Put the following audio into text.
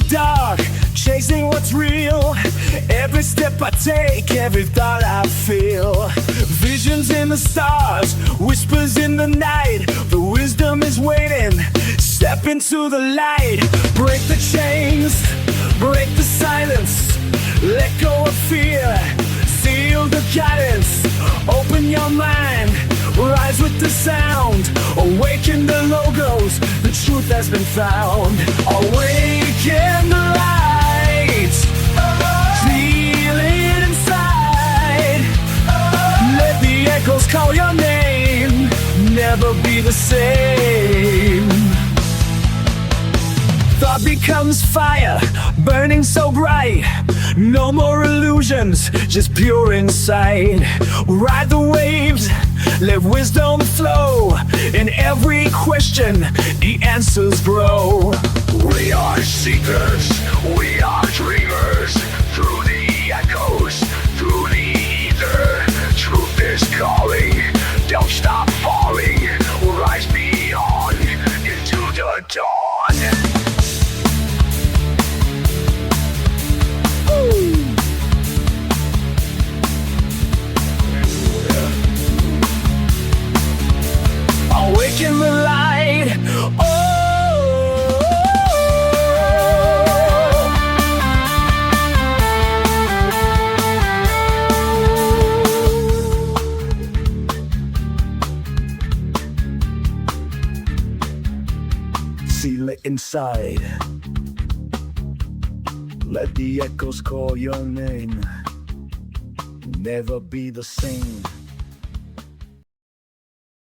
dark, chasing what's real. Every step I take, every thought I feel. Visions in the stars, whispers in the night. The wisdom is waiting, step into the light. Break the chains, break the silence. Let go of fear, seal the guidance. Open your mind, rise with the sound. Awaken the logos, the truth has been found. Awaken the light, feel it inside. Let the echoes call your name, never be the same. Thought becomes fire, burning so bright. No more illusions, just pure insight. Ride the waves, let wisdom flow. In every question, the answers grow. We are seekers, we are dreamers. Through the echoes, through the ether, truth is calling. Don't stop falling, rise beyond into the dawn. Awaken the light, seal it inside. Let the echoes call your name, never be the same.